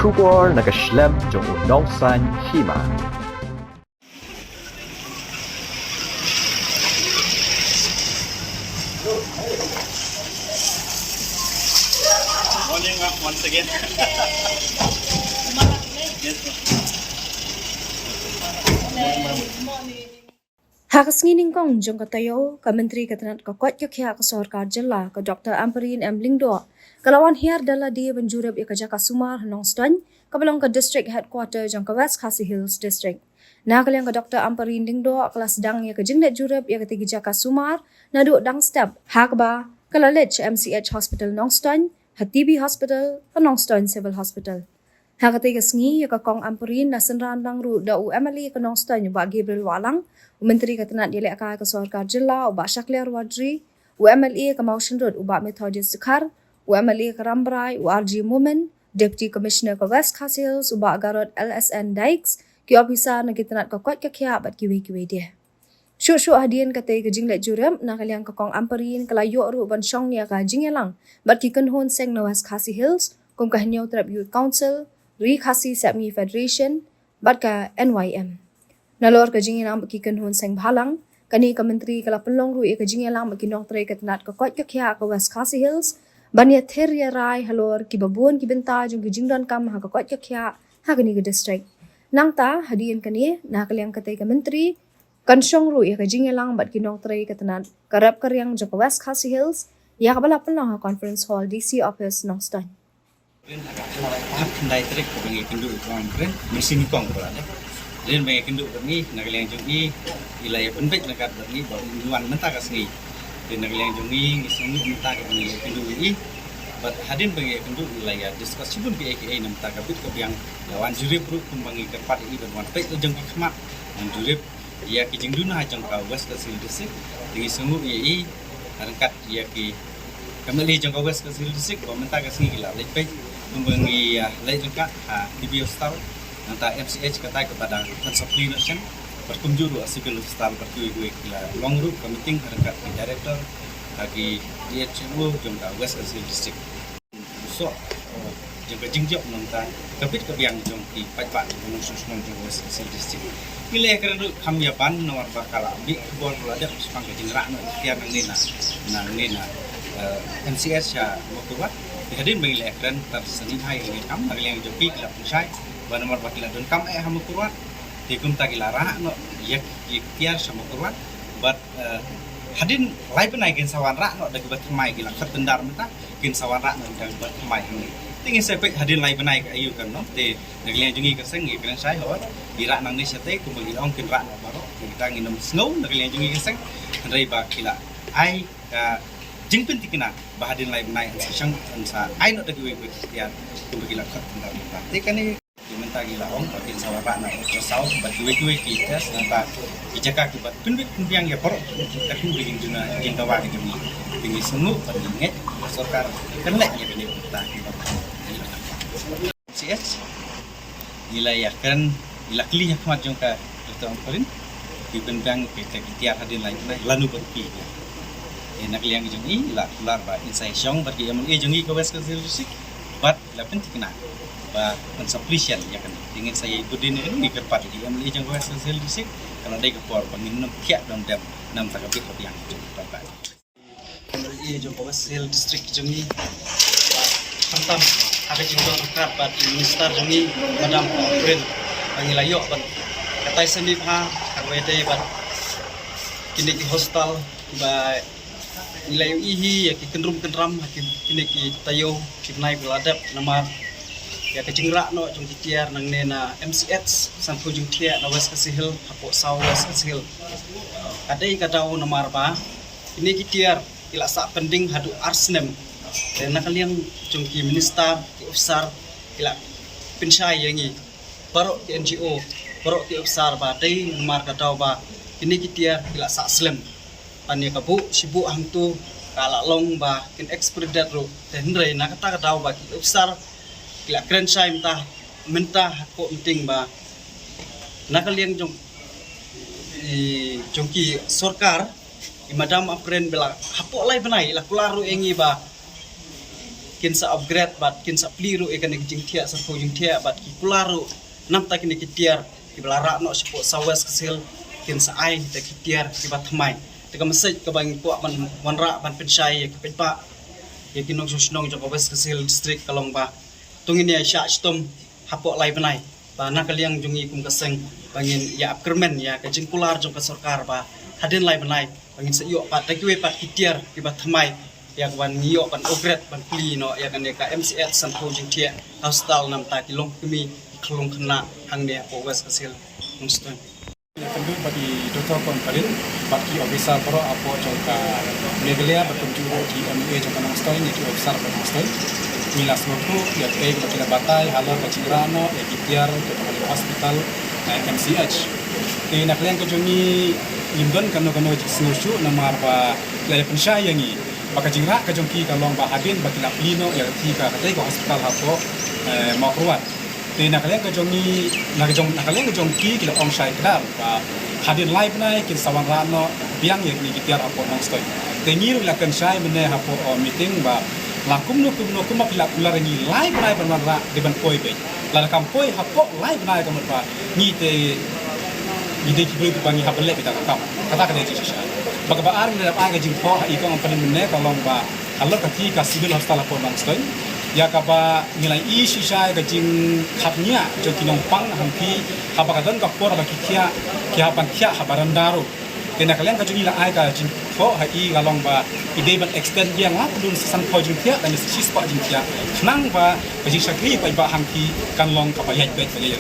Shubor nakaslem jong unongsan hima. Morning once again. Hakas ngining kong jong katayo ka menteri katanat ka kwat kya ka sarkar jilla ka Dr. Amperin M. Lingdo kalawan hiar dala dia benjurab ya ka Jaka Sumar Hanong Stan kabalong ka district headquarter jong ka West Khasi Hills district. Na kalyang ka Dr. Amperin Lingdo kelas dang ya ka jinglet jurab ya ka tigi Jaka Sumar na duok dang step hakba kalalech MCH Hospital Nong Stan Hatibi Hospital Hanong Stan Civil Hospital. Hakatigas ngi ya ka kong Amperin na senran lang ru da UMLE ka Nong Stan ba Gabriel Walang Menteri Katanat Yelek Akal ke Sarkar Jilla Ubak Shakliar Wadri, UMLE ke Motion Road Ubak Methodist Sekar, UMLE ke Rambrai, URG Mumen, Deputy Commissioner ke West Khasi Hills Ubak Garot LSN Dykes, ki ofisa na Katanat ke Kuat Kekya Bat Kiwi-Kiwi dia. Syuk-syuk hadian kata ke jinglet jurem na kaliang ke Kong Amperin ke layuk ru ban syong ni ka jingelang bat ki kenhon seng na West Khasi Hills, kum ka hanyau terap Youth Council, Ri Khasi Sapmi Federation, bat ka NYM. Nalor ka jingelang baki kenhon seng bhalang, kani ka menteri kala pelong ru ka jingelang baki nong tray katanat ka kwat kya ka West Khasi Hills, banya theria rai halor ki babuan ki benta jong ki jingdan kam ha ka kwat kya ha kani ka district. Nang ta hadian kani na kaliang katay ka menteri, kansyong ru ka jingelang bat ki nong tray katanat karap karyang jong ka West Khasi Hills, ya ka bala pelong ha conference hall DC office nong stan. Tahap kendai trik bagi kenduk orang keren mesin kong berada. Dan bagi kenduk bagi nagaliang jungi wilayah penbek nakat bagi baru luan mentah kasni. Dan nagaliang jungi ngisung mentah ke wilayah kenduk ini. But hadin bagi kenduk wilayah diskusi pun PAKA mentah kabit ke yang lawan jurip ru kumbangi kepat ini berwan pek tu jengki kemat dan jurip ia ki jengduna jeng ka West Khasi District dengan sungguh ia harkat ia ki kembali jeng ka West Khasi District mentah kasni gila lepek kumbangi lejengka di biostal Nanta MCH kata kepada Supply Nation berkunjung civil hospital berkuih-kuih long route committee harkat di director bagi DHO jangka West Khasi District. So jangka jingjok nanta kapit kebiang jong di pajak menusuk jong West Khasi District. Pilih kerana kami apan nomor bakal ambil kebun belajar sepang ke jengrak tiap nina MCH ya waktu hadin bagi lekran terseni hai ini kam bagi yang joki kelap pusai wana nomor bakila don kam hamu kurwat tikum tagila ra no yak tiar sama kurwat but hadin lai penai kin sawan ra no dagi bat mai gila ketendar menta kin sawan ra no dagi bat mai ini tingin sepek hadin lai penai ayu kan no te dagi yang jungi keseng ngi kan sai ho dira nang ni sate kum bagi ong kin ra no baro kita nginum snow dagi yang jungi keseng rai ba kila ai ka jingpin tikina bahadin lai penai sang sa ai no dagi we tiar kum bagi la ketendar menta te kan ni minta gila ong batin sawara na saw bat kuwe kita nanta ijaka ki bat pinbit pinbiang ya por kakin bigin juna jing kawa ki mi pingi sunu patinget sarkar kenlek ya bini kita CS gila ya kan gila kli ya kmat jong ka Dr. Amperin ki pinbiang kita tiar hadin lain lanu berpi enak liang jong i la kular ba insai syong bagi yang e jong i ka West Khasi District bat la pentikna ba pensuplisian ya kan ingin saya ibu din ini kepat di yang meli jang West Khasi District kalau ada kepor pengin kiak dom dem nam takabit yang bapak ini jang West Khasi District jangi hantam ada jingdong kerap bat minister jangi madam April panggil ayo bat katai sendiri ha kawede bat kini di hostel ba nilai ihi ya ki kenrum kini ki tayo kibnai beladap nama ya kejengrak no jong tiar nang nena MCH sampu jong tiar na West Khasi Hills hapo saw West Khasi Hills kadai kadau nomor ba ini kitiar ila sak pending hadu arsnem dan nakaliang jong ki minister ki ofsar ila pinsai yangi barok ki NGO barok ki ofsar ba dai nomor kadau ba ini kitiar ila sak slem pani kabu sibu hantu kala long ba kin expert ro dan rei nakata kadau ba ki ofsar kila keren saya minta kok penting ba nakaliang jongki sarkar imadam apren bela hapo lai benai la kularu engi ba kin sa upgrade bat kin sa pliru ikan jing tia sa po jing tia bat ki pularu nam ta kin kitiar ki belara no sepo sawes kesil kin sa ai te kitiar ki bat mai te ka mesej ka bang po man wanra ban pensai ki penpa ya kinong susnong jong wes kesil district kalong ba tungin ya sya stom hapo lai benai ba nakaliang jungi kum kaseng bangin ya upkermen ya ka jing pular jong ka sarkar ba hadin lai benai bangin sa yo pat ta ki pat kitiar ki bat mai yang wan ngio pan ogret pan pli no ya kan ka MCS san po jing tia hostel nam ta kilong kemi klong kena hang dia po wes kesil mustang Tentu bagi Dr. Konparin, bagi officer pro apo jangka Megalia berkunjung di MA jangka Nongstoy, ni officer Nongstoy. Milas notu ya kayak kita batai halau ke Cirano, ya Kitiar ke hospital MCH. Di naklian ke jungi Limbon kano senusyu nama apa laya pensai yangi. Baka jingra ke jongki kalong bahadin bagi lapino ya ketika ke hospital hapo mau keluar. Di nakalian ke jongki kita onsite kedar ba hadir live nai kin sawan rano biang yang ni Kitiar apo Nongstoy. Tengir lakan sai mene hapo meeting ba lakum no kuma pila pular ni live nai bermara di ban poi be. La kampoi hapo live nai kamar ba ni te ide ki bagi bangi habele kita kam. Kata kata ji sha. Baga ba arng na pa ga jing pho ha ikong panin mene kalong ba halor kati ka civil hospital apo Nongstoy. Ya kaba nilai isi saya kajing kapnya jauh kinong pang hampi habakadan kapor bakikia kiapan kia habaran daru. Kena kalian kajing nilai ay kajing ko hai galong ba ide ban extend yang lah belum sesan ko jing kia dan sis pa jing kia. Nang ba kajing sakri pa iba hampi kan long kapayat bet bagay.